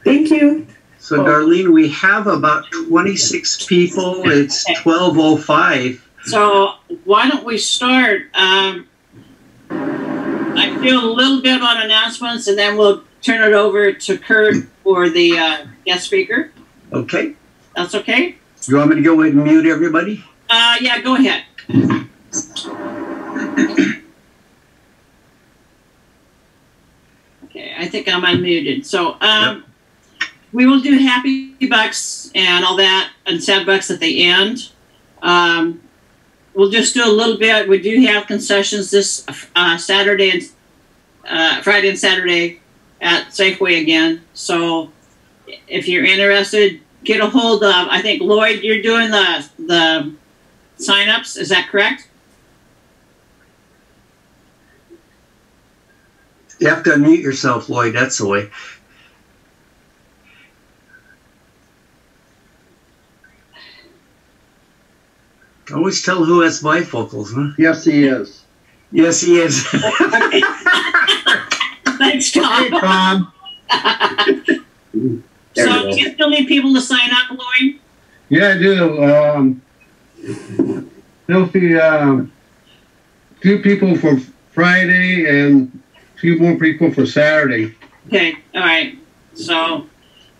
Thank you. So, Darlene, we have about 26 people. It's 12:05. So why don't we start? I feel a little bit on announcements, and then we'll turn it over to Kurt for the guest speaker. Okay. That's okay? You want me to go ahead and mute everybody? Yeah, go ahead. Okay, I think I'm unmuted. So we will do happy bucks and all that and sad bucks at the end. We'll just do a little bit. We do have concessions this Saturday and Friday and Saturday at Safeway again. So if you're interested, get a hold of, I think, Lloyd, you're doing the sign-ups. Is that correct? You have to unmute yourself, Lloyd. That's the way. Always tell who has bifocals, huh? Yes, he is. Yes, he is. Okay. Thanks, Tom. Hey, Tom. So do you still need people to sign up, Lloyd? Yeah, I do. There'll be few people for Friday and a few more people for Saturday. Okay, all right. So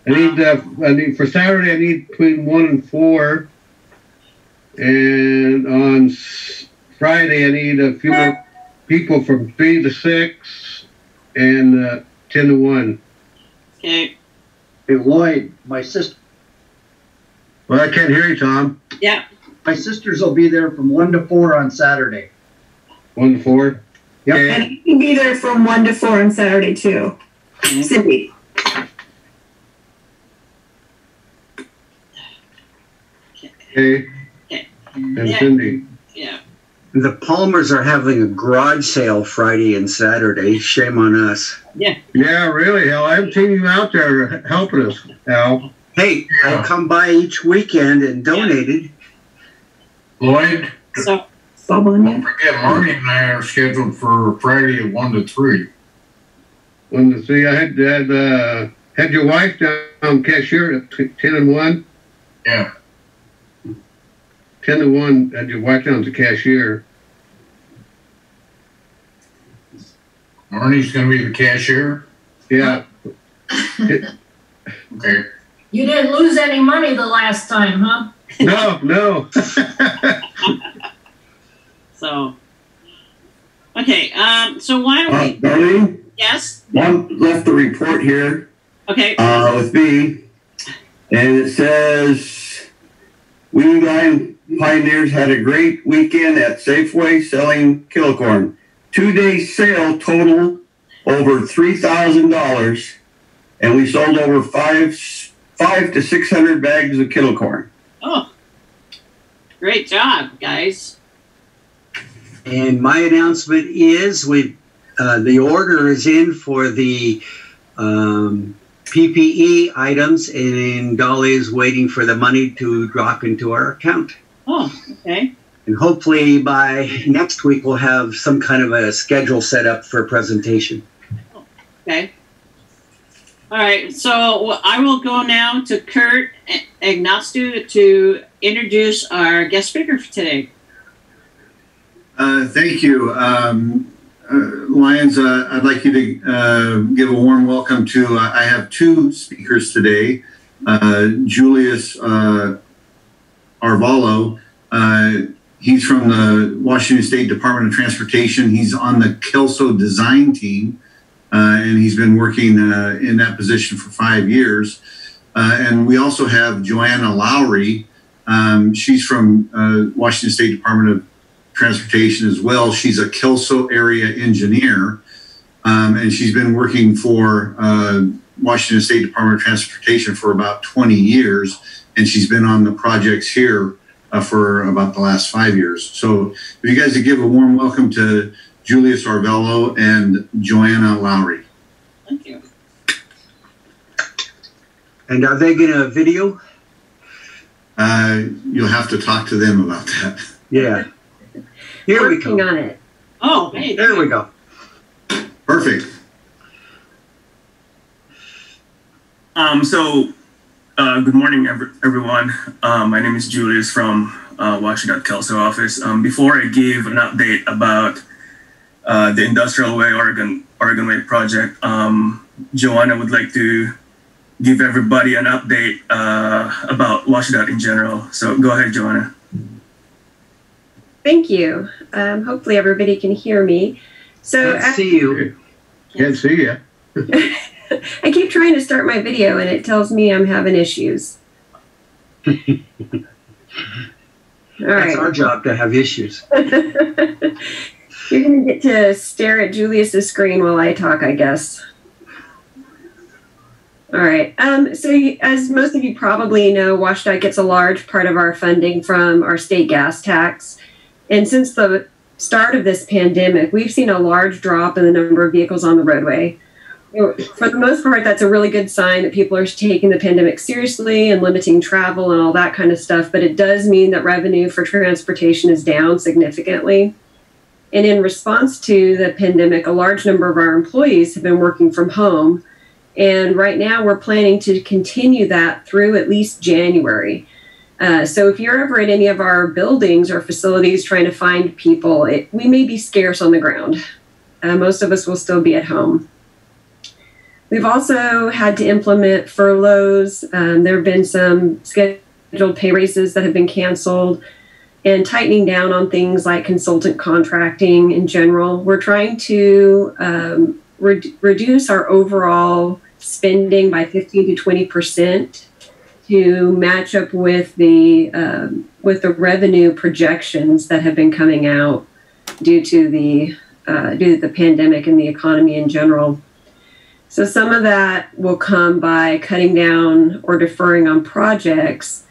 I need for Saturday. I need between 1 and 4, and on Friday I need a few more people from 3 to 6 and 10 to 1. okay. Hey, Lloyd, my sister. Well, I can't hear you, Tom. Yeah. My sisters will be there from 1 to 4 on Saturday. 1 to 4. Yep. Okay. And you can be there from 1 to 4 on Saturday too. Cindy. Okay. Okay. And Yeah. Cindy. Yeah. The Palmers are having a garage sale Friday and Saturday. Shame on us. Yeah. Yeah, really, Hal. I haven't seen you out there helping us, Hal. Hey, I come by each weekend and donated. Lloyd, So don't forget Marty and I are scheduled for Friday at 1 to 3. 1 to 3. I had your wife down cashier at 10 and 1. Yeah. 10 to 1. Had your wife down to cashier. Marty's going to be the cashier. Yeah. Okay. You didn't lose any money the last time, huh? No. So okay. So why don't we? Darlene, Yes. one left the report here Okay. with me, and it says Longview Pioneers had a great weekend at Safeway selling kilocorn. 2-day sale total over $3,000, and we sold over 5 to 600 bags of kilocorn. Oh, great job, guys. And my announcement is the order is in for the PPE items, and Dolly is waiting for the money to drop into our account. Oh, okay. And hopefully by next week we'll have some kind of a schedule set up for a presentation. Okay. All right. So I will go now to Kurt Ignastu to introduce our guest speaker for today. Thank you. Lions, I'd like you to give a warm welcome to, I have 2 speakers today. Julius Arevalo, he's from the Washington State Department of Transportation. He's on the Kelso design team, and he's been working in that position for 5 years. And we also have Joanna Lowrey. She's from Washington State Department of Transportation as well. She's a Kelso area engineer, and she's been working for Washington State Department of Transportation for about 20 years, and she's been on the projects here for about the last 5 years. So if you guys would give a warm welcome to Julius Arevalo and Joanna Lowrey. Thank you. And are they going to video? You'll have to talk to them about that. Yeah. Here we go. Working on it. Oh, hey. There we go. Perfect. Good morning, everyone. My name is Julius from Washington Kelso office. Before I give an update about the Industrial Way Oregon Way project, Joanna would like to give everybody an update about Washington in general. So go ahead, Joanna. Thank you. Hopefully everybody can hear me. So Can't see you. Can't see you. I keep trying to start my video and it tells me I'm having issues. All right. It's our job to have issues. You're going to get to stare at Julius's screen while I talk, I guess. All right. As most of you probably know, WashDOT gets a large part of our funding from our state gas tax. And since the start of this pandemic, we've seen a large drop in the number of vehicles on the roadway. For the most part, that's a really good sign that people are taking the pandemic seriously and limiting travel and all that kind of stuff. But it does mean that revenue for transportation is down significantly. And in response to the pandemic, a large number of our employees have been working from home. And right now we're planning to continue that through at least January. So if you're ever at any of our buildings or facilities trying to find people, we may be scarce on the ground. Most of us will still be at home. We've also had to implement furloughs. There have been some scheduled pay raises that have been canceled and tightening down on things like consultant contracting in general. We're trying to reduce our overall spending by 15 to 20% to match up with the revenue projections that have been coming out due to the pandemic and the economy in general. So some of that will come by cutting down or deferring on projects,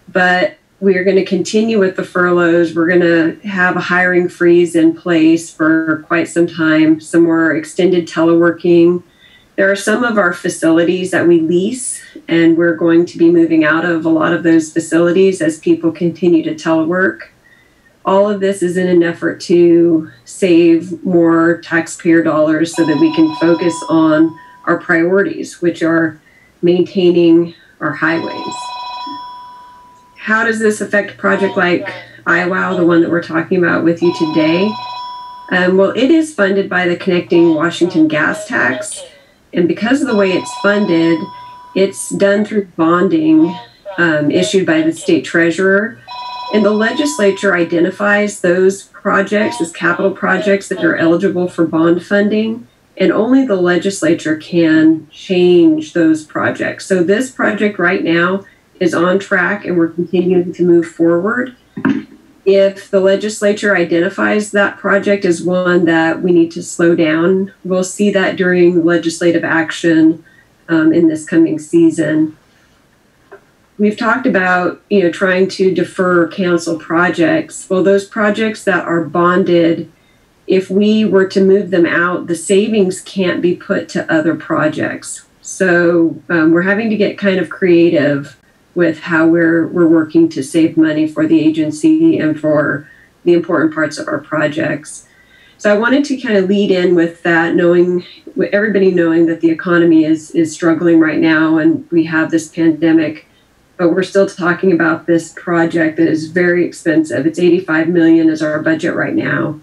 but we're going to continue with the furloughs. We're going to have a hiring freeze in place for quite some time, some more extended teleworking. There are some of our facilities that we lease, and we're going to be moving out of a lot of those facilities as people continue to telework. All of this is in an effort to save more taxpayer dollars so that we can focus on our priorities, which are maintaining our highways. How does this affect a project like IWOW, the one that we're talking about with you today? Well, it is funded by the Connecting Washington gas tax. And because of the way it's funded, it's done through bonding issued by the state treasurer. And the legislature identifies those projects as capital projects that are eligible for bond funding. And only the legislature can change those projects. So this project right now is on track and we're continuing to move forward. If the legislature identifies that project as one that we need to slow down, we'll see that during legislative action in this coming season. We've talked about, trying to defer or cancel projects. Well, those projects that are bonded, if we were to move them out, the savings can't be put to other projects. So we're having to get kind of creative with how we're working to save money for the agency and for the important parts of our projects. So I wanted to kind of lead in with that, everybody knowing that the economy is struggling right now and we have this pandemic, but we're still talking about this project that is very expensive. It's $85 million is our budget right now.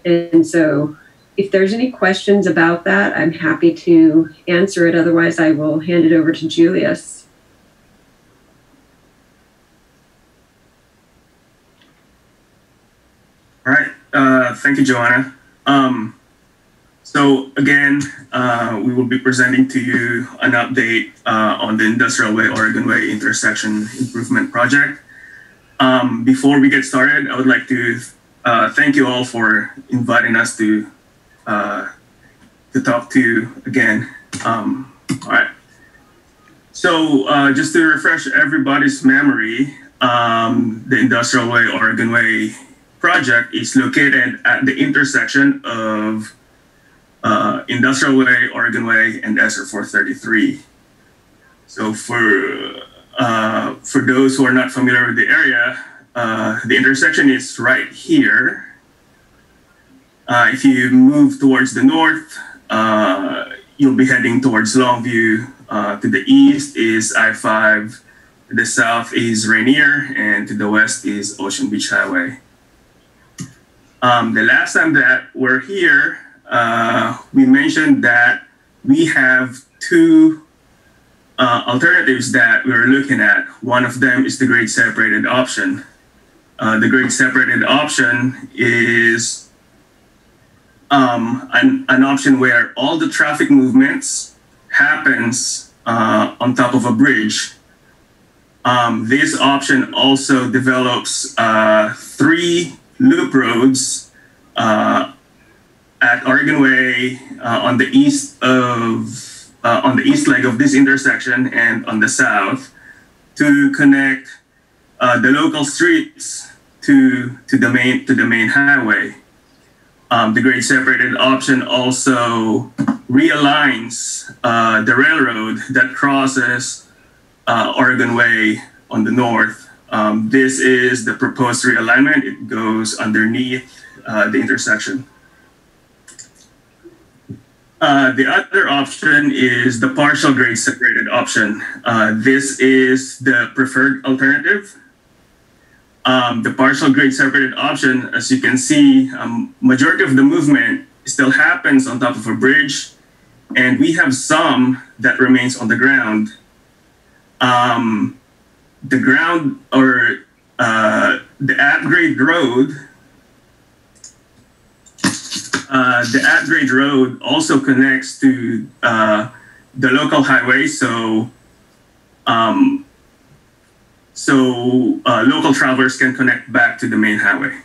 And so if there's any questions about that, I'm happy to answer it. Otherwise, I will hand it over to Julius. All right. Thank you, Joanna. So again, we will be presenting to you an update on the Industrial Way Oregon Way intersection improvement project. Before we get started, I would like to thank you all for inviting us to talk to you again. All right. So just to refresh everybody's memory, the Industrial Way Oregon Way project is located at the intersection of Industrial Way, Oregon Way, and SR 433. So for those who are not familiar with the area, the intersection is right here. If you move towards the north, you'll be heading towards Longview To the east is I-5, to the south is Rainier, and to the west is Ocean Beach Highway. The last time that we're here, we mentioned that we have two alternatives that we're looking at. One of them is the grade separated option. The grade separated option is an option where all the traffic movements happens on top of a bridge. This option also develops 3 loop roads at Oregon Way on the east leg of this intersection and on the south to connect the local streets to the main highway. The grade separated option also realigns the railroad that crosses Oregon Way on the north. This is the proposed realignment. It goes underneath the intersection. The other option is the partial grade separated option. This is the preferred alternative. The partial grade separated option, as you can see, majority of the movement still happens on top of a bridge, and we have some that remains on the ground. The ground or the at-grade road, also connects to the local highway, so local travelers can connect back to the main highway.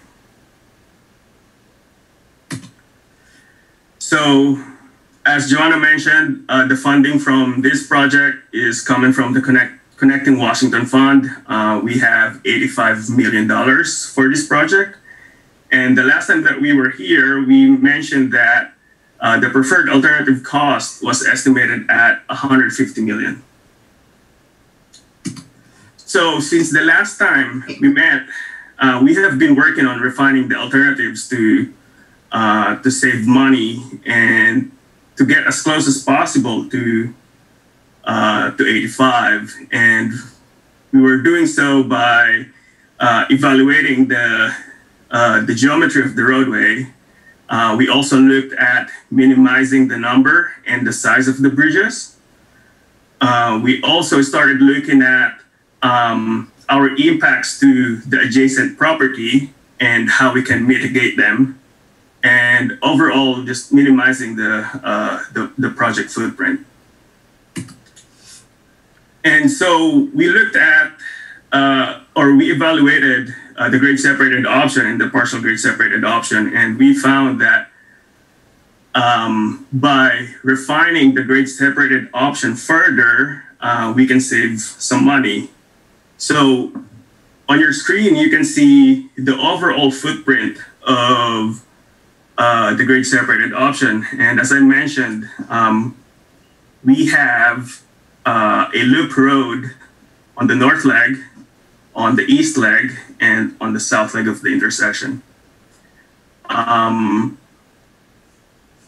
So, as Joanna mentioned, the funding from this project is coming from the Connecting Washington Fund. We have $85 million for this project. And the last time that we were here, we mentioned that the preferred alternative cost was estimated at $150 million. So since the last time we met, we have been working on refining the alternatives to save money and to get as close as possible to 85. And we were doing so by evaluating the geometry of the roadway. We also looked at minimizing the number and the size of the bridges. We also started looking at our impacts to the adjacent property and how we can mitigate them, and overall just minimizing the project footprint. And so we looked at we evaluated the grade separated option and the partial grade separated option, and we found that by refining the grade separated option further, we can save some money. So on your screen, you can see the overall footprint of the grade separated option. And as I mentioned, we have a loop road on the north leg, on the east leg, and on the south leg of the intersection.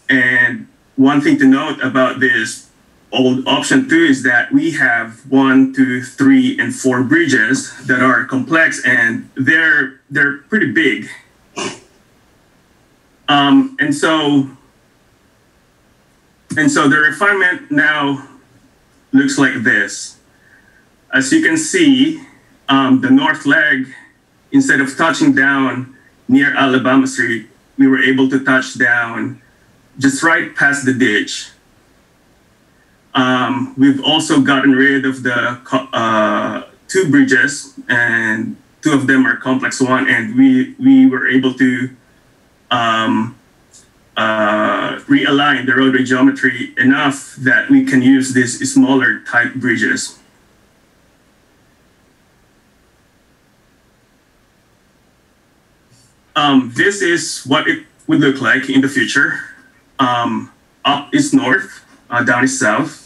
And one thing to note about this old option 2 is that we have 1, 2, 3, and 4 bridges that are complex, and they're pretty big. And so the refinement now looks like this. As you can see, the north leg, instead of touching down near Alabama Street, we were able to touch down just right past the ditch. We've also gotten rid of the 2 bridges, and 2 of them are complex 1, and we were able to realign the roadway geometry enough that we can use these smaller type bridges. This is what it would look like in the future. Up is north, down is south.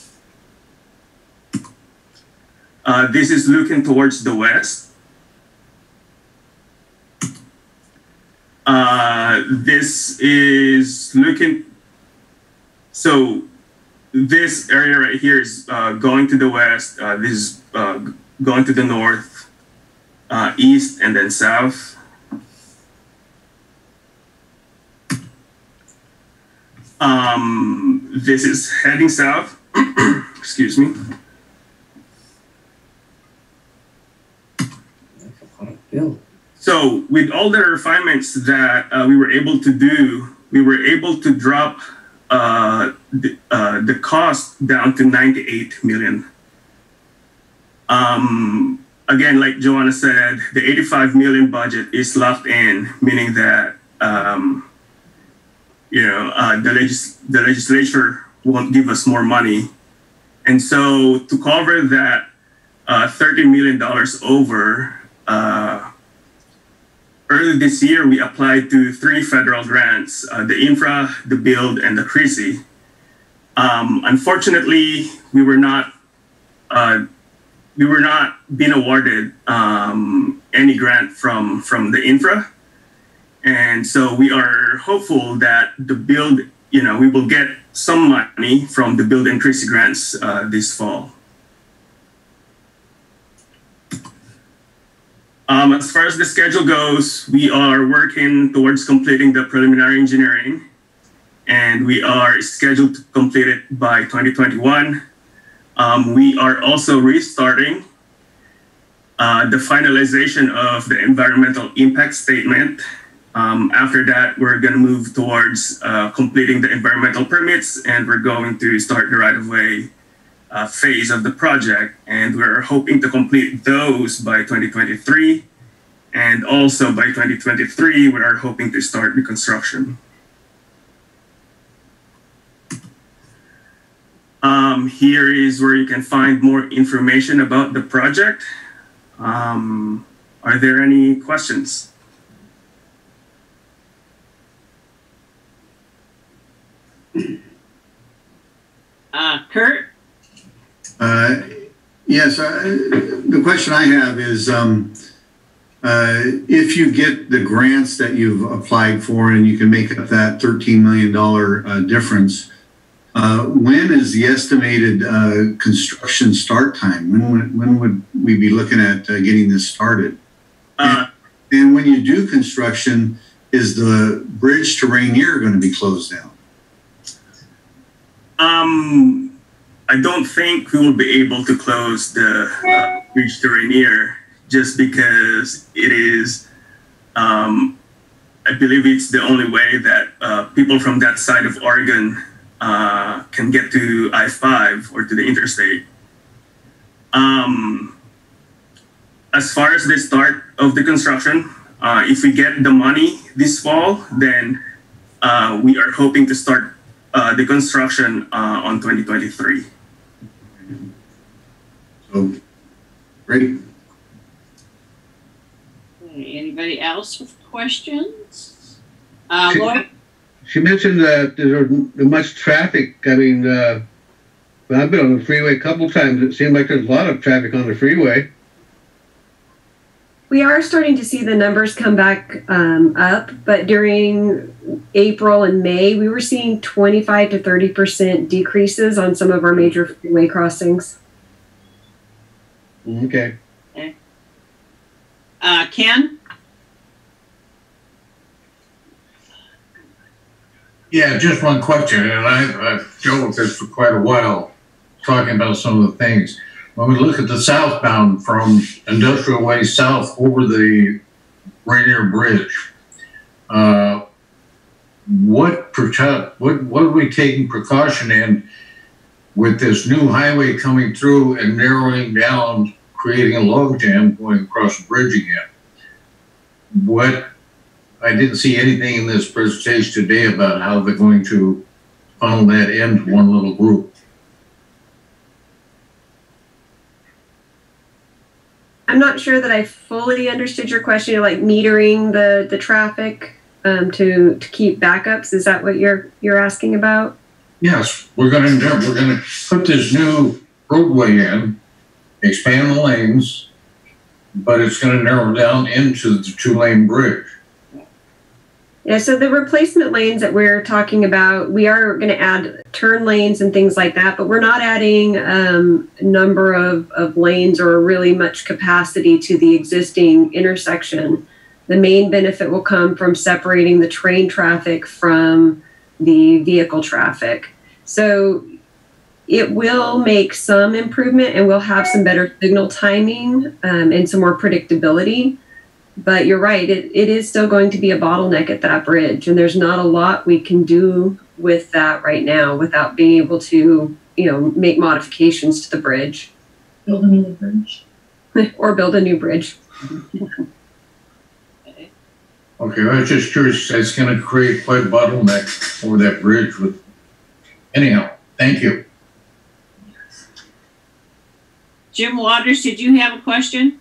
This is looking towards the west. This is looking, so this area right here is going to the west. This is going to the north, east, and then south. This is heading south. Excuse me. So with all the refinements that we were able to do, we were able to drop the cost down to 98 million. Again, like Joanna said, the 85 million budget is locked in, meaning that the legislature won't give us more money. And so to cover that $30 million over, early this year, we applied to 3 federal grants, the infra, the build, and the CRISI. Unfortunately, we were not being awarded any grant from the infra. And so we are hopeful that the build, we will get some money from the build and CRISI grants this fall. As far as the schedule goes, we are working towards completing the preliminary engineering, and we are scheduled to complete it by 2021. We are also restarting the finalization of the environmental impact statement. After that, we're going to move towards completing the environmental permits, and we're going to start the right-of-way phase of the project. And we're hoping to complete those by 2023. And also by 2023, we are hoping to start the construction. Here is where you can find more information about the project. Are there any questions? Kurt? Yes, the question I have is if you get the grants that you've applied for and you can make up that $13 million difference, when is the estimated construction start time? When would we be looking at getting this started? And when you do construction, is the bridge to Rainier going to be closed down? I don't think we will be able to close the bridge to Rainier just because it is, I believe it's the only way that people from that side of Oregon can get to I-5 or to the interstate. As far as the start of the construction, if we get the money this fall, then we are hoping to start the construction on 2023. So, great. Anybody else with questions? Lowrey? She mentioned that there's much traffic. I mean, I've been on the freeway a couple times. It seems like there's a lot of traffic on the freeway. We are starting to see the numbers come back up, but during April and May, we were seeing 25 to 30% decreases on some of our major freeway crossings. Okay. Ken? Yeah, just one question, and I've dealt with this for quite a while, talking about some of the things. When we look at the southbound from Industrial Way south over the Rainier Bridge, what are we taking precaution in with this new highway coming through and narrowing down, creating a logjam going across the bridge again? I didn't see anything in this presentation today about how they're going to funnel that into one little group. I'm not sure that I fully understood your question. You're like metering the traffic to keep backups. Is that what you're asking about? Yes, we're going to put this new roadway in, expand the lanes, but it's going to narrow down into the 2-lane bridge. Yeah, so the replacement lanes that we're talking about, we are going to add turn lanes and things like that, but we're not adding a number of lanes or really much capacity to the existing intersection. The main benefit will come from separating the train traffic from the vehicle traffic. So it will make some improvement, and we'll have some better signal timing and some more predictability. But you're right, it is still going to be a bottleneck at that bridge, and there's not a lot we can do with that right now without being able to, make modifications to the bridge. Build a new bridge. Or build a new bridge. Okay, I was just curious. That's going to create quite a bottleneck over that bridge. Anyhow, thank you. Jim Waters, did you have a question?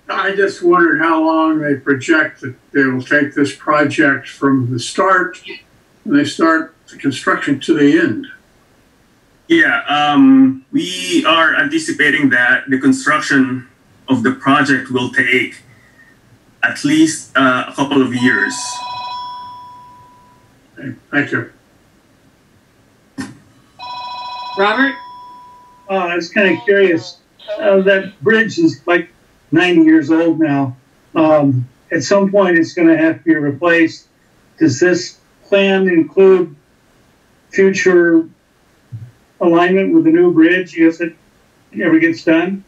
I just wondered how long they project that they will take this project from the start, when they start the construction, to the end. Yeah, we are anticipating that the construction of the project will take at least a couple of years. Okay, thank you. Robert? I was kind of curious. That bridge is like 90 years old now. At some point, it's going to have to be replaced. Does this plan include future alignment with the new bridge if it ever gets done?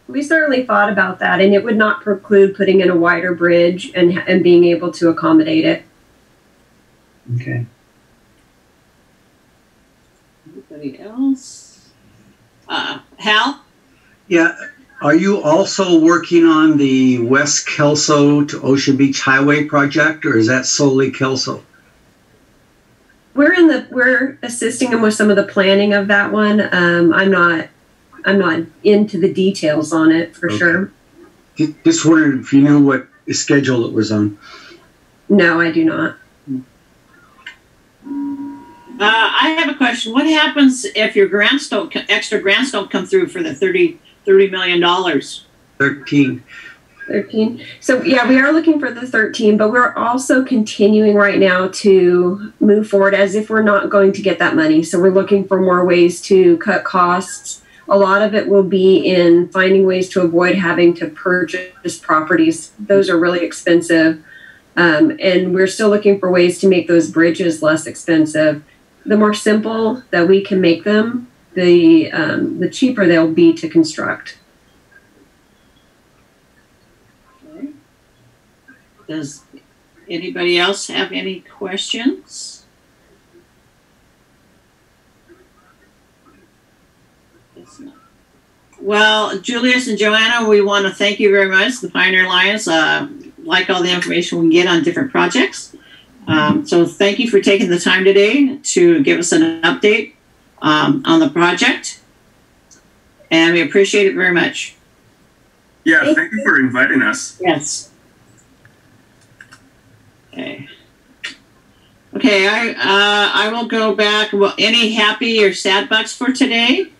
We certainly thought about that, and it would not preclude putting in a wider bridge and being able to accommodate it. Okay. Anybody else? Hal? Yeah. Are you also working on the West Kelso to Ocean Beach Highway project, or is that solely Kelso? We're assisting them with some of the planning of that one. I'm not into the details on it for sure. Just wondered if you knew what schedule it was on. No, I do not. I have a question. What happens if your extra grants don't come through for the $30 million? 13. So yeah, we are looking for the 13, but we're also continuing right now to move forward as if we're not going to get that money. So we're looking for more ways to cut costs. A lot of it will be in finding ways to avoid having to purchase properties. Those are really expensive. And we're still looking for ways to make those bridges less expensive. The more simple that we can make them, the cheaper they'll be to construct. Okay. Does anybody else have any questions? Well, Julius and Joanna, we want to thank you very much. The Pioneer Lions like all the information we can get on different projects. So thank you for taking the time today to give us an update on the project. And we appreciate it very much. Yeah, thank you for inviting us. Yes. Okay. Okay, I will go back. Well, any happy or sad bucks for today?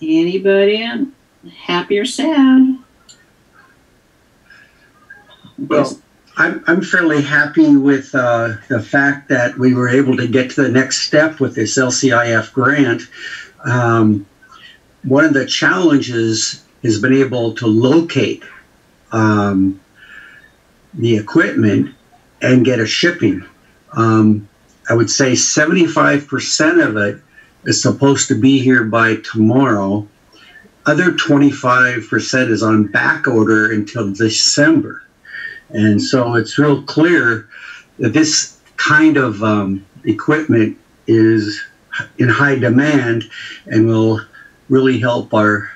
Anybody happy or sad? Well, I'm fairly happy with the fact that we were able to get to the next step with this LCIF grant. One of the challenges has been able to locate the equipment and get a shipping. I would say 75% of it is supposed to be here by tomorrow. Other 25% is on back order until December. And so it's real clear that this kind of equipment is in high demand and will really help our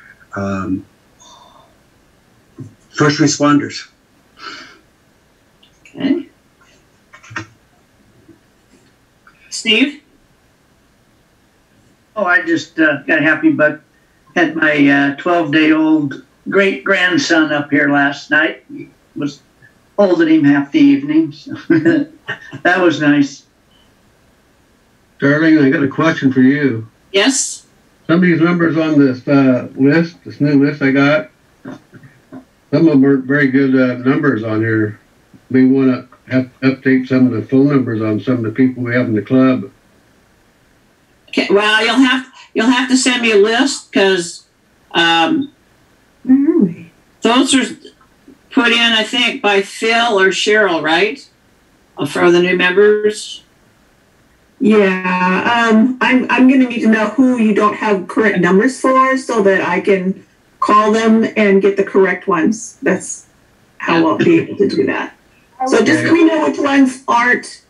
first responders. Okay. Steve? Oh, I just got happy, but had my 12-day-old great grandson up here last night. Was holding him half the evening. So that was nice. Darling, I got a question for you. Yes? Some of these numbers on this list, this new list I got, Some of them aren't very good numbers on here. We want to update some of the phone numbers on some of the people we have in the club. Okay, well, you'll have to send me a list because those are put in, I think, by Phil or Cheryl, right? For the new members. Yeah, I'm going to need to know who you don't have correct numbers for so that I can call them and get the correct ones. That's how I'll be able to do that. So just let me know which ones aren't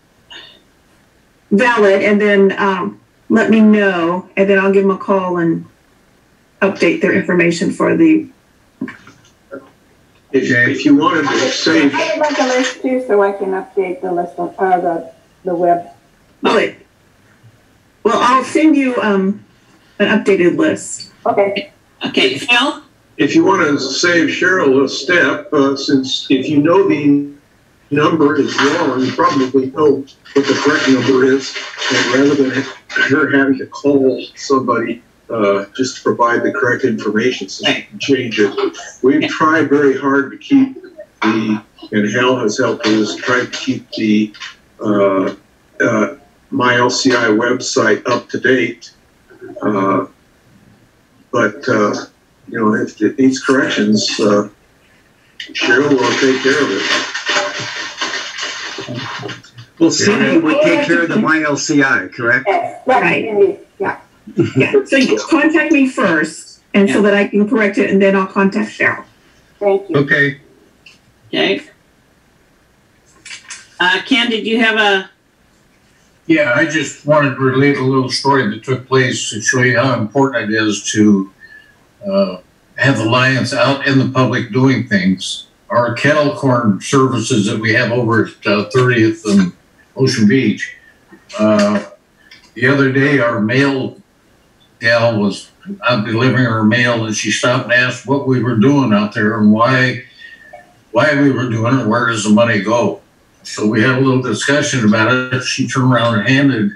valid, and then let me know, and then I'll give them a call and update their information for the. If you wanted to save. I would like a list too, so I can update the list on the web. Well, I'll send you an updated list. Okay. Okay, Phil? If you want to save Cheryl a step, since if you know the number is wrong, you probably know what the correct number is, and rather than her having to call somebody just to provide the correct information so she can change it. We've tried very hard to keep and Hal has helped us try to keep the My LCI website up to date. But if it needs corrections, Cheryl will take care of it. Well, Cindy would take care of the MyLCI, correct? Yes, right. Yeah. Yeah. So you contact me first, and so that I can correct it, and then I'll contact Cheryl. Thank you. Okay. Okay. Ken, did you have a? Yeah, I just wanted to relate a little story that took place to show you how important it is to have the Lions out in the public doing things. Our kettle corn services that we have over at 30th and Ocean Beach. The other day, our mail gal was out delivering her mail, and she stopped and asked what we were doing out there and why we were doing it, where does the money go? So we had a little discussion about it. She turned around and handed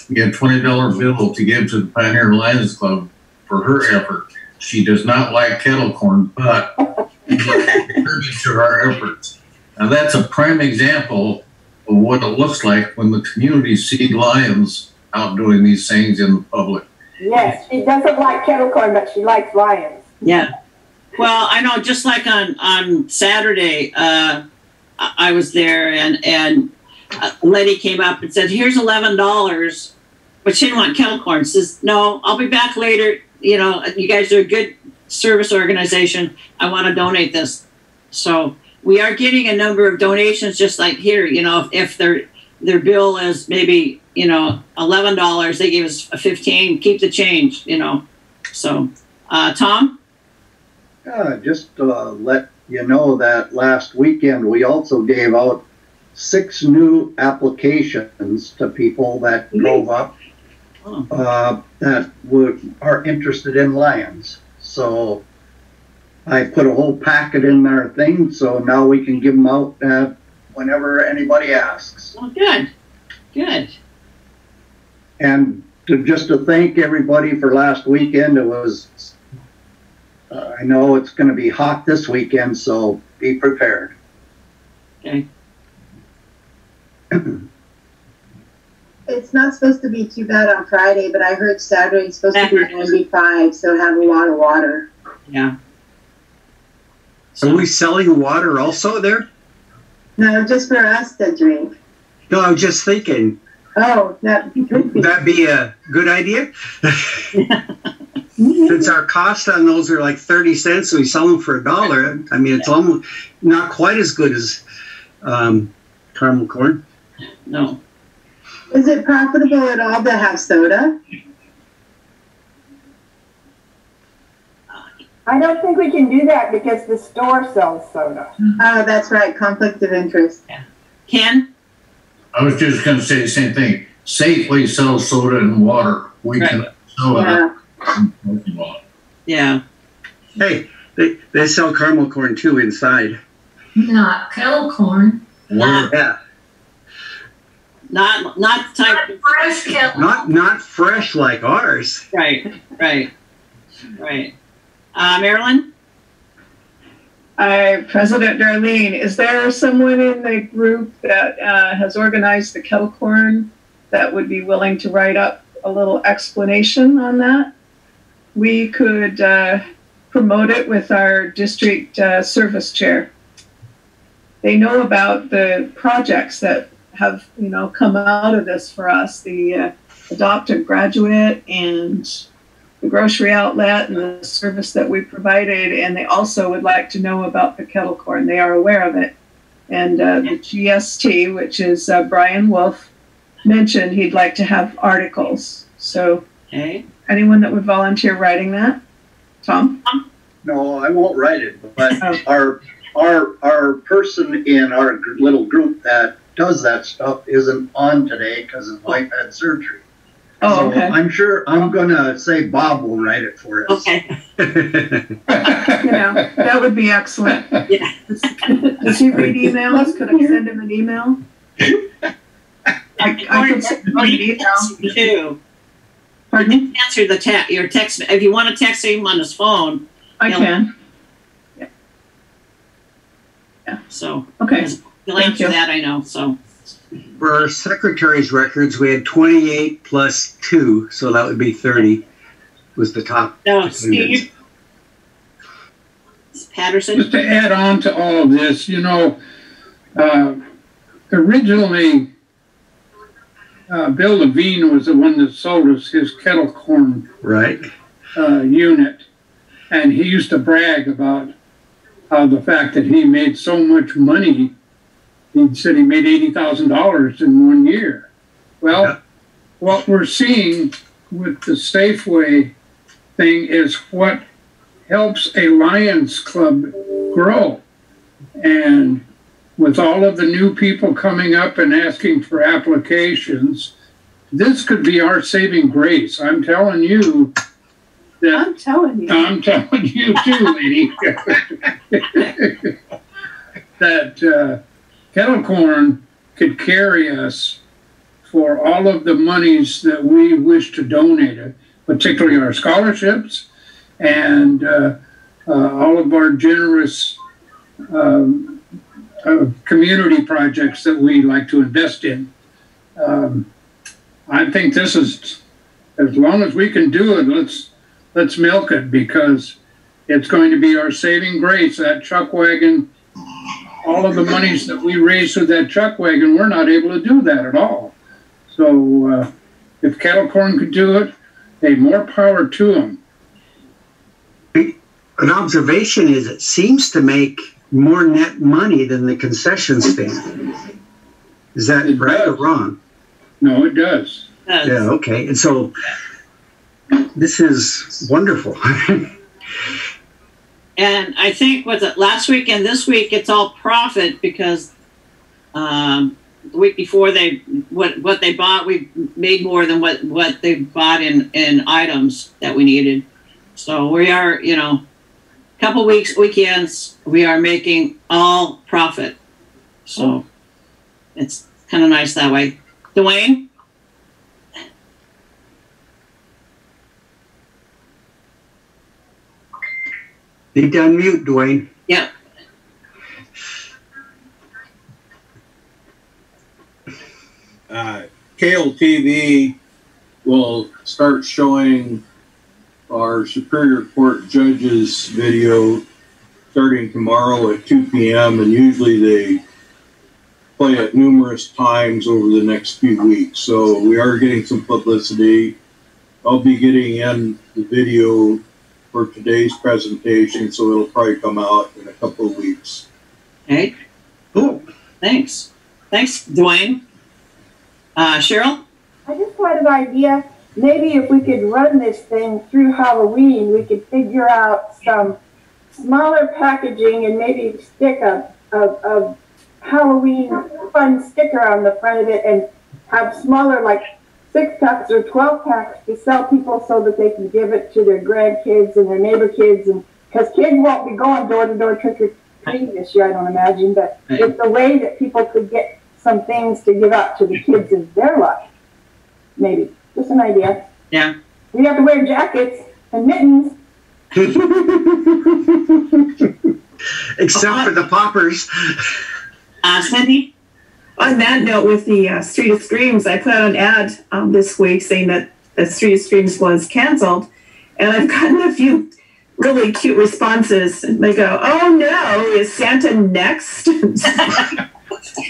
me a $20 bill to give to the Pioneer Lions Club for her effort. She does not like kettle corn, but contributes to our efforts. Now that's a prime example of what it looks like when the community sees Lions out doing these things in the public. Yes, she doesn't like kettle corn, but she likes Lions. Yeah. Well, I know just like on Saturday, I was there and a lady came up and said, here's $11, but she didn't want kettle corn. She says, no, I'll be back later. You know, you guys are a good service organization. I want to donate this. So we are getting a number of donations just like here. You know, if their bill is maybe, $11, they give us a $15, keep the change, So, Tom? Just to let you know that last weekend we also gave out 6 new applications to people that drove up that are interested in Lions. So I put a whole packet in their thing, so now we can give them out whenever anybody asks. Well, good. And just to thank everybody for last weekend, it was I know it's going to be hot this weekend, so be prepared. Okay. It's not supposed to be too bad on Friday, but I heard Saturday's supposed to be 95, so have a lot of water. Yeah. Are we selling water also there? No, just for us to drink. No, I was just thinking. Oh, that'd be a good idea. Since our cost on those are like 30 cents, so we sell them for $1. I mean, it's almost not quite as good as caramel corn. No. Is it profitable at all to have soda? I don't think we can do that because the store sells soda. Oh, that's right. Conflict of interest. Yeah. Ken? I was just going to say the same thing. Safely sell soda and water. We can sell it. Yeah. Hey, they sell caramel corn too inside. Not kettle corn. Yeah. Not the type of fresh kettle. Not fresh like ours. Right. Marilyn? President Darlene, is there someone in the group that has organized the kettle corn that would be willing to write up a little explanation on that? We could promote it with our district service chair. They know about the projects that have, come out of this for us, the Adopt a Graduate and the grocery outlet and the service that we provided, and they also would like to know about the kettle corn. They are aware of it. And the GST, which is Brian Wolf, mentioned he'd like to have articles. So anyone that would volunteer writing that? Tom? No, I won't write it, but our person in our little group that does that stuff isn't on today because his wife had surgery. Oh, okay. So I'm sure I'm gonna say Bob will write it for us. Okay. That would be excellent. Yeah. Does he read emails? Could I send him an email? I could send him an email too. Pardon? Answer your text. If you want to text him on his phone, I can. Yeah. So okay. He'll answer that, I know. So. For our secretary's records, we had 28 plus 2, so that would be 30. Was the top. No, Steve. Patterson. Just to add on to all of this, originally Bill Levine was the one that sold us his kettle corn unit, and he used to brag about the fact that he made so much money. He said he made $80,000 in 1 year. Well, what we're seeing with the Safeway thing is what helps a Lions Club grow. And with all of the new people coming up and asking for applications, this could be our saving grace. I'm telling you that. I'm telling you. I'm telling you too, lady. That kettle corn could carry us for all of the monies that we wish to donate, particularly our scholarships and all of our generous community projects that we like to invest in. I think this is, as long as we can do it, let's milk it, because it's going to be our saving grace. That chuck wagon, all of the monies that we raise with that chuck wagon, we're not able to do that at all. So if kettle corn could do it, hey, more power to them. An observation is it seems to make more net money than the concession stand. Is that right or wrong? No, it does. Yeah, okay. And so this is wonderful. And I think with it last week and this week, it's all profit, because the week before what they bought, we made more than what they bought in items that we needed. So we are, couple weekends, we are making all profit. So it's kind of nice that way. Dwayne? Need to unmute, Dwayne. Yep. Cable TV will start showing our Superior Court judges video starting tomorrow at 2 p.m. and usually they play it numerous times over the next few weeks. So we are getting some publicity. I'll be getting in the video for today's presentation, so it'll probably come out in a couple of weeks. Okay. Cool. Thanks. Thanks, Dwayne. Cheryl? I just had an idea. Maybe if we could run this thing through Halloween, we could figure out some smaller packaging and maybe stick a Halloween fun sticker on the front of it and have smaller, like 6-packs or 12-packs to sell people so that they can give it to their grandkids and their neighbor kids. And because kids won't be going door to door trick or treating this year, I don't imagine, but it's a way that people could get some things to give out to the kids in their life. Maybe. Just an idea. Yeah. We have to wear jackets and mittens. except for the poppers. Cindy? On that note, with the Street of Screams, I put out an ad this week saying that the Street of Screams was canceled, and I've gotten a few really cute responses. They go, "Oh no, is Santa next?"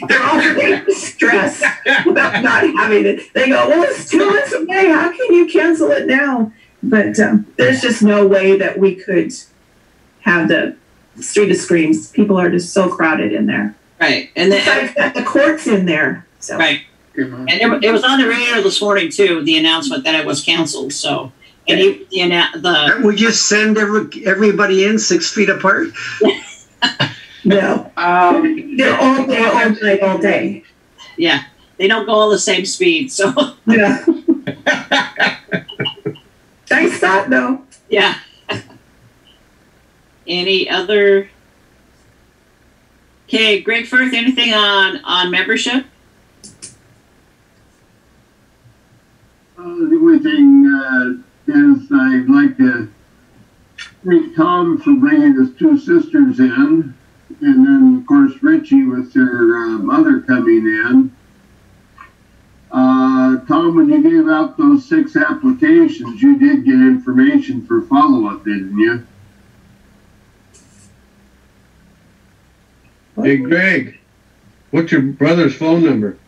They're all really stressed about not having it. They go, "Well, it's 2 months away. How can you cancel it now?" But there's just no way that we could have the Street of Screams. People are just so crowded in there. Right, and then the court's in there. So. Right, and it was on the radio this morning too. The announcement that it was canceled. So, and we just send everybody in 6 feet apart. No, they're all day, all day. Yeah, they don't go all the same speed. So yeah. Nice thought, though. Yeah. Any other? Okay, Greg Firth, anything on membership? The only thing is I'd like to thank Tom for bringing his 2 sisters in, and then of course Richie with her mother coming in. Tom, when you gave out those 6 applications, you did get information for follow-up, didn't you? Hey, Greg, what's your brother's phone number?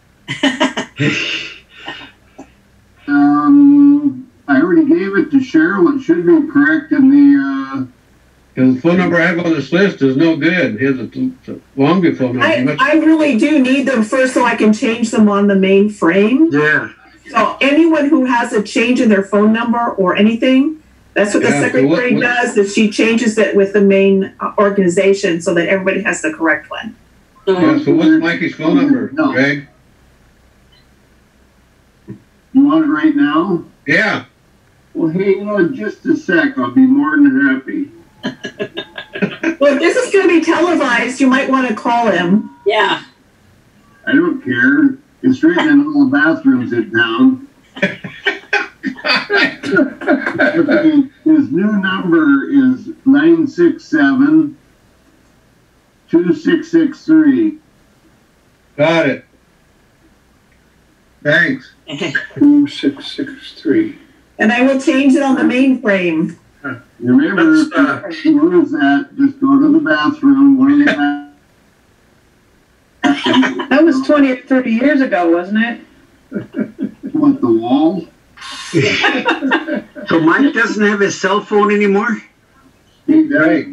I already gave it to Cheryl. It should be correct in the... Because the phone number I have on this list is no good. Here's a Longview phone number. I really do need them first so I can change them on the main frame. Yeah. So anyone who has a change in their phone number or anything, that's what the secretary does, is she changes it with the main organization so that everybody has the correct one. Yeah, so what's Mikey's phone number, Greg? You want it right now? Yeah. Well, hang on just a sec. I'll be more than happy. Well, if this is going to be televised, you might want to call him. Yeah. I don't care. It's written in all the bathrooms in town. Okay, his new number is 967-2663. Got it. Thanks. 2663. And I will change it on the main frame. Remember, where is that? Just go to the bathroom. One of the That was 20 or 30 years ago, wasn't it? What, the wall? So Mike doesn't have his cell phone anymore? He does,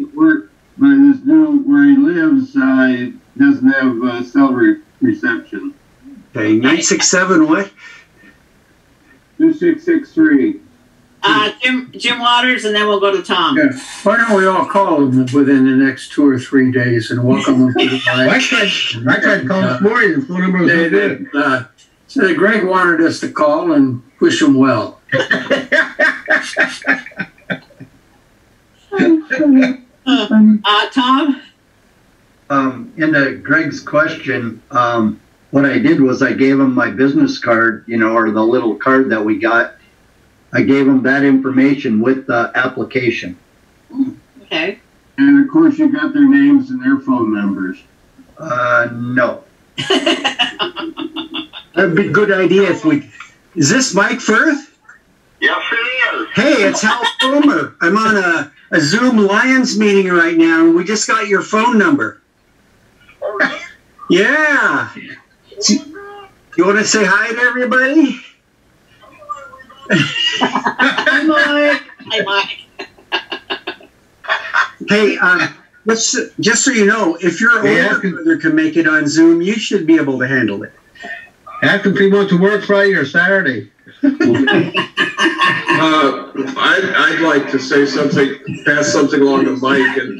but his new, where he lives, doesn't have cell reception. Okay, 967 what? 2663. Jim Waters, and then we'll go to Tom. Yeah. Why don't we all call them within the next 2 or 3 days and welcome them to the line? I tried calling this morning. The phone number was no good. So Greg wanted us to call and wish him well. Tom? Into Greg's question, what I did was I gave him my business card, or the little card that we got. I gave him that information with the application. Okay. And of course you got their names and their phone numbers. No. That'd be a good idea if we... Is this Mike Firth? Yes, it is. Hey, it's Hal Fulmer. I'm on a Zoom Lions meeting right now, and we just got your phone number. Oh, yeah. You want to say hi to everybody? Hi, Mike. Hi, Mike. Hey, just so you know, if your older brother can make it on Zoom, you should be able to handle it. Ask him if he wants to work Friday or Saturday. I'd like to say something, pass something along to Mike, and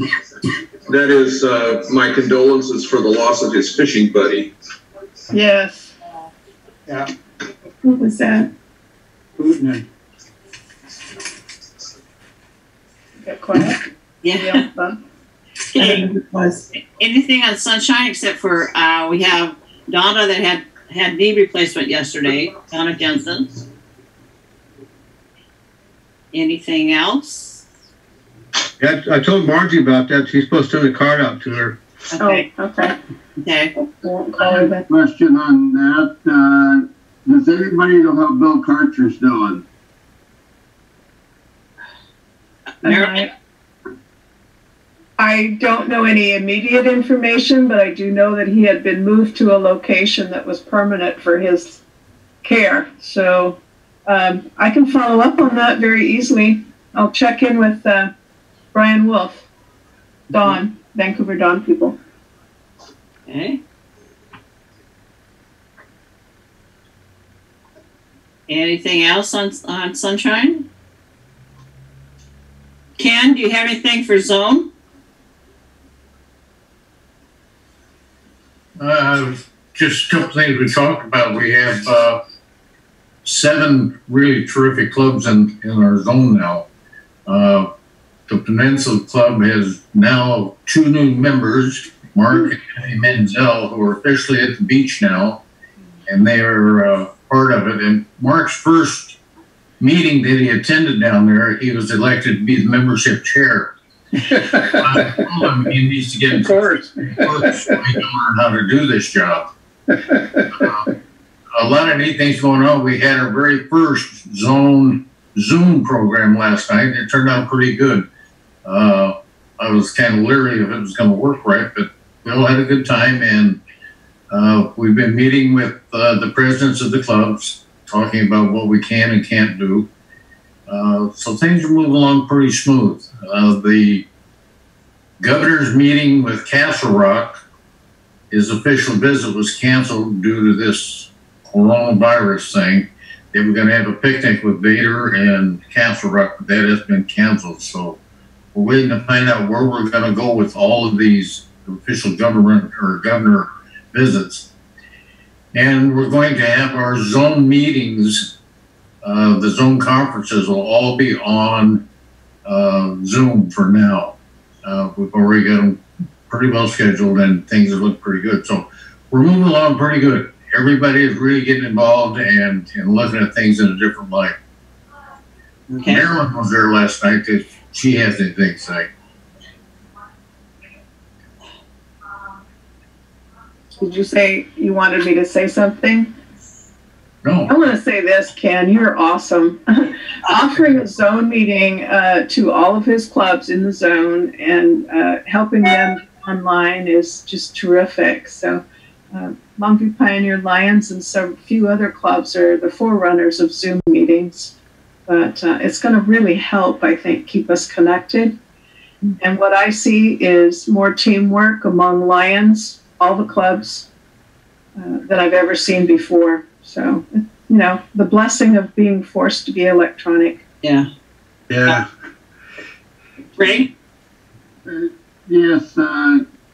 that is my condolences for the loss of his fishing buddy. Yes. Yeah. What was that? Get quiet. Yeah. Okay. Anything on Sunshine except for we have Donna that had knee replacement yesterday, Donna Jensen. Anything else? Yeah, I told Margie about that. She's supposed to send a card out to her. Okay. Oh, okay. Okay. I have a question on that. Does anybody know how Bill Karcher's doing? I don't know any immediate information, but I do know that he had been moved to a location that was permanent for his care. So I can follow up on that very easily. I'll check in with Brian Wolf, Dawn, Vancouver Dawn people. Okay. Anything else on Sunshine? Ken, do you have anything for Zone? Just a couple things we talked about. We have 7 really terrific clubs in our zone now. The Peninsula Club has now 2 new members, Mark and Annie Menzel, who are officially at the beach now, and they are part of it. And Mark's first meeting that he attended down there, he was elected to be the membership chair. I told him he needs to get in course so he can learn how to do this job. A lot of neat things going on. We had our very first zone Zoom program last night. It turned out pretty good. I was kind of leery if it was going to work right, but we all had a good time, and we've been meeting with the presidents of the clubs, talking about what we can and can't do. So things are moving along pretty smooth. The governor's meeting with Castle Rock, his official visit was canceled due to this coronavirus thing. They were going to have a picnic with Vader and Castle Rock, but that has been canceled. So we're waiting to find out where we're going to go with all of these official government or governor visits. And we're going to have our zone meetings. The zone conferences will all be on Zoom for now. We've already got them pretty well scheduled, and things look pretty good. So we're moving along pretty good. Everybody is really getting involved and looking at things in a different light. Okay. Marilyn was there last night. She has anything to say. Did you say you wanted me to say something? No. I want to say this, Ken, you're awesome. Offering a zone meeting to all of his clubs in the zone and helping them online is just terrific. So Longview Pioneer Lions and so few other clubs are the forerunners of Zoom meetings. But it's going to really help, I think, keep us connected. And what I see is more teamwork among Lions, all the clubs, than I've ever seen before. So, you know, the blessing of being forced to be electronic. Yeah. Yeah. Ray? Yes,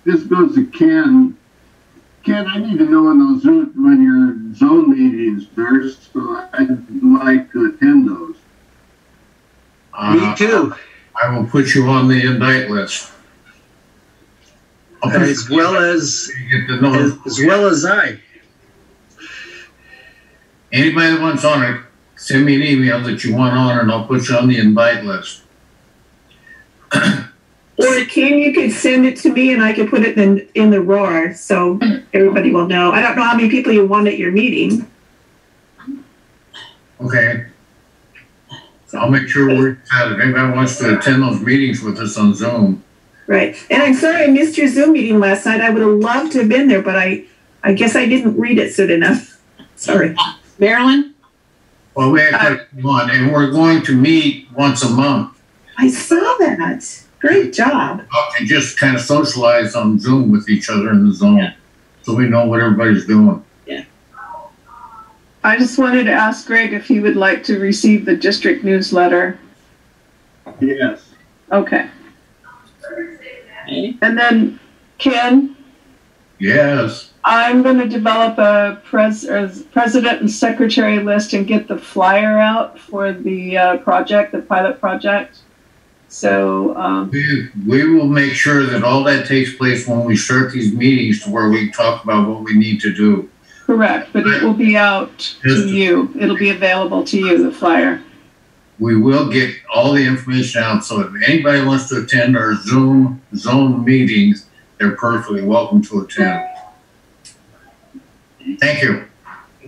this goes to Ken. Ken, I need to know when your zone meetings are, so I'd like to attend those. Me too. I will put you on the invite list. As well as I. Anybody that wants on it, send me an email that you want on, and I'll put you on the invite list. Or Ken, you could send it to me and I could put it in the roar so everybody will know. I don't know how many people you want at your meeting. Okay. I'll make sure we're excited. If anybody wants to attend those meetings with us on Zoom. Right. And I'm sorry I missed your Zoom meeting last night. I would have loved to have been there, but I guess I didn't read it soon enough. Sorry. Marilyn? Well, we had one, and we're going to meet once a month. I saw that. Great job. And just kind of socialize on Zoom with each other in the zone, so we know what everybody's doing. Yeah. I just wanted to ask Greg if he would like to receive the district newsletter. Yes. Okay. And then, Ken? Yes. I'm going to develop a president and secretary list and get the flyer out for the project, the pilot project. So we will make sure that all that takes place when we start these meetings, to where we talk about what we need to do. Correct, but it will be out to you. It'll be available to you, the flyer. we will get all the information out. So if anybody wants to attend our Zoom zone meetings, they're perfectly welcome to attend. Thank you.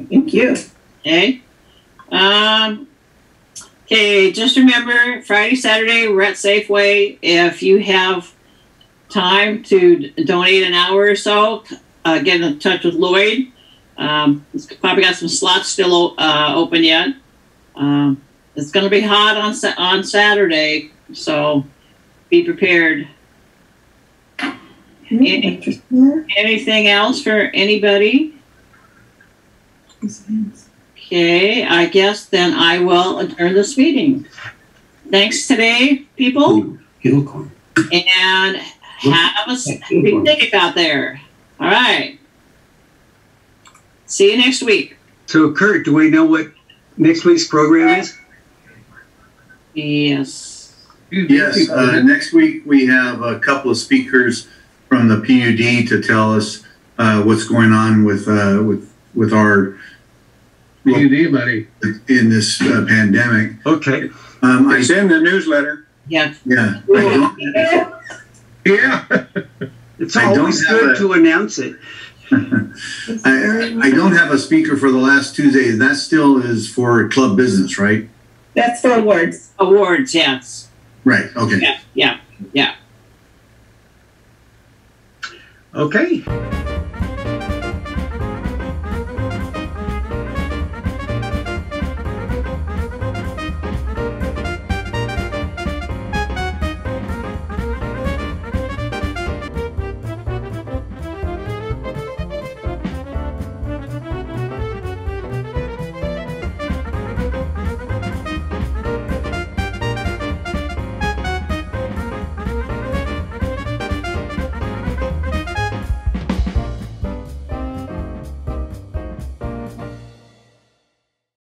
Thank you. Okay. Okay, just remember, Friday, Saturday, we're at Safeway. If you have time to donate an hour or so, get in touch with Lloyd. It's probably got some slots still open yet. It's going to be hot on Saturday, so be prepared. Anything else for anybody? Okay, I guess then I will adjourn this meeting. Thanks today, people. And have a big ticket out there. All right. See you next week. So, Kurt, do we know what next week's program is? Yes. Yes. Next week we have a couple of speakers from the PUD to tell us what's going on with our PUD money in this pandemic. Okay. It's in the newsletter. Yeah. Yeah. Yeah. It's always good to announce it. I don't have a speaker for the last Tuesday. That still is for club business, right? That's for awards. Awards, yes. Right. Okay. Yeah. Okay.